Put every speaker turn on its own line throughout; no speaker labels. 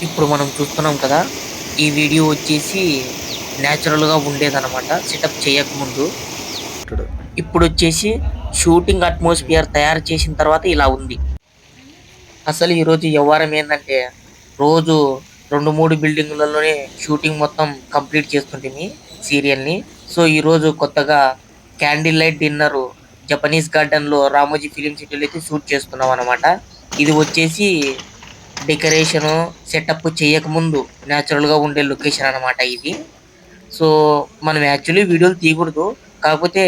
ఇప్పుడు మనం చూస్తున్నాం కదా! ఈ వీడియో వచ్చేసి నేచురల్‌గా ఉండేదనమాట. సెటప్ చేయకముందు.
టుడు.
ఇప్పుడొచ్చేసి షూటింగ్ అట్మాస్ఫియర్ తయారు చేసిన తర్వాత ఇలా ఉంది. అసలు ఈరోజు వ్యవహారం ఏందంటే, రోజు 2, 3 బిల్డింగులలోనే షూటింగ్ మొత్తం కంప్లీట్ చేస్తుంటిమి సీరియల్‌ని. సో, ఈరోజు కొత్తగా క్యాండిల్ లైట్ డిన్నరు జపనీస్ గార్డెన్‌లో రామోజీ ఫిల్మ్ సిటీలో అయితే షూట్ చేస్తున్నామనమాట. ఇది వచ్చేసి డెకరేషను, సెటప్ చేయకముందు నేచురల్‌గా ఉండే లొకేషన్ అనమాట ఇది. సో, మనం యాక్చువల్లీ వీడియోలు తీయకూడదు. కాకపోతే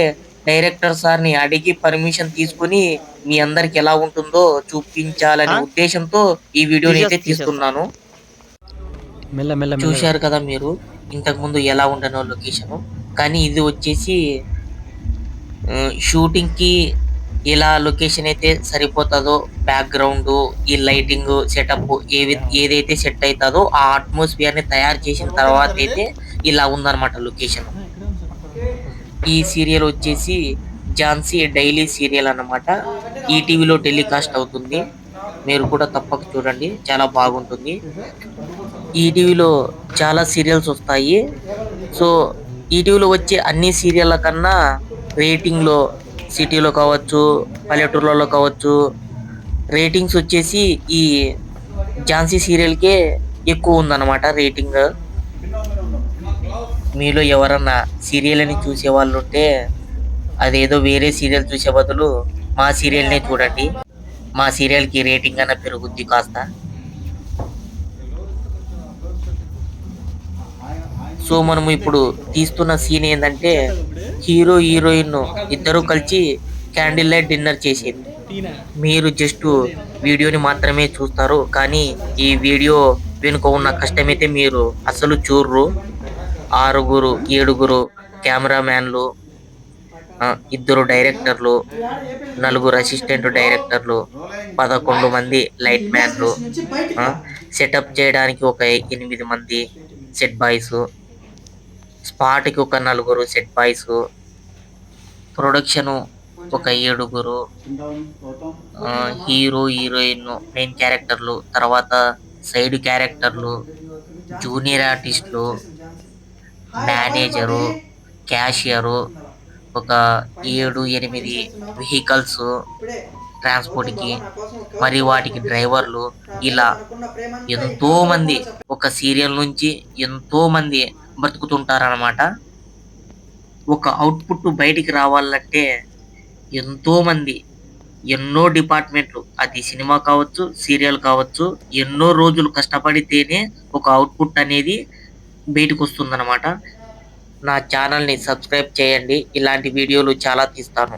డైరెక్టర్ సార్‌ని అడిగి పర్మిషన్ తీసుకొని మీ అందరికి ఎలా ఉంటుందో చూపించాలనే
ఆ!
ఉద్దేశ్యంతో ఈ వీడియోనైతే
తీసేస్తా.
తీస్తున్నాను.
మెల్లగా.
చూశారు కదా మీరు ఇంతకుముందు ఎలా ఉండెనో లొకేషను. కానీ ఇది వచ్చేసి షూటింగ్‌కి ఎలా లొకేషన్ అయితే సరిపోతదో బ్యాక్‌గ్రౌండు, ఈ లైటింగు, సెటప్పు ఏదైతే సెట్ అయితదో ఆ అట్మాస్ఫియర్‌ని తయారు చేసిన తర్వాతైతే ఇలా ఉందన్నమాట లొకేషను. ఈ సీరియల్ వచ్చేసి 'ఝాన్సీ' డైలీ సీరియల్ అన్నమాట. ఈటీవీలో టెలికాస్ట్ అవుతుంది. మీరు కూడా తప్పక చూడండి. చాలా బాగుంటుంది. ఈటీవీలో చాలా సీరియల్స్ వస్తాయి. సో, ఈటీవీలో వచ్చే అన్ని సీరియల్ల కన్నా రేటింగ్‌లో సిటీలో కావచ్చు, పల్లెటూర్లలో కావచ్చు, రేటింగ్స్ వచ్చేసి ఈ 'ఝాన్సీ' సీరియల్‌కే ఎక్కువ ఉందన్నమాట రేటింగ్. మీలో ఎవరన్నా సీరియల్ అని చూసేవాళ్ళుంటే అదేదో వేరే సీరియల్ చూసే బదులు మా సీరియల్‌నే చూడండి. మా సీరియల్‌కి రేటింగ్ అన్నా పెరుగుద్ది కాస్త. సో, మనము ఇప్పుడు తీస్తున్న సీన్ ఏందంటే హీరో, హీరోయిన్ ఇద్దరు కలిసి క్యాండిల్ లైట్ డిన్నర్ చేసేది. మీరు జస్ట్ వీడియోని మాత్రమే చూస్తారు. కానీ ఈ వీడియో వెనుక ఉన్న కష్టమైతే మీరు అసలు చూడరు. 6, 7 కెమెరామ్యాన్‌లు, ఇద్దరు డైరెక్టర్లు, నలుగురు అసిస్టెంట్ డైరెక్టర్లు, 11 మంది లైట్ మ్యాన్‌లు, సెటప్ చేయడానికి ఒక 8 మంది సెట్ బాయ్సు, స్పాట్‌కి ఒక నలుగురు సెట్ బాయ్సు, ప్రొడక్షను ఒక 7, హీరో, హీరోయిన్ మెయిన్ క్యారెక్టర్లు, తర్వాత సైడ్ క్యారెక్టర్లు, జూనియర్ ఆర్టిస్టులు, మేనేజరు, క్యాషియరు, ఒక 7, 8 వెహికల్స్ ట్రాన్స్‌పోర్ట్‌కి, మరి వాటికి డ్రైవర్లు, ఇలా ఎంతోమంది ఒక సీరియల్ నుంచి ఎంతోమంది బతుకుతుంటారనమాట. ఒక ఔట్‌పుట్ బయటికి రావాలంటే ఎంతోమంది, ఎన్నో డిపార్ట్‌మెంట్లు అది సినిమా కావచ్చు, సీరియల్ కావచ్చు, ఎన్నో రోజులు కష్టపడితేనే ఒక ఔట్‌పుట్ అనేది బయటకొస్తుందనమాట. నా ఛానల్‌ని సబ్స్క్రైబ్ చేయండి. ఇలాంటి వీడియోలు చాలా తీస్తాను.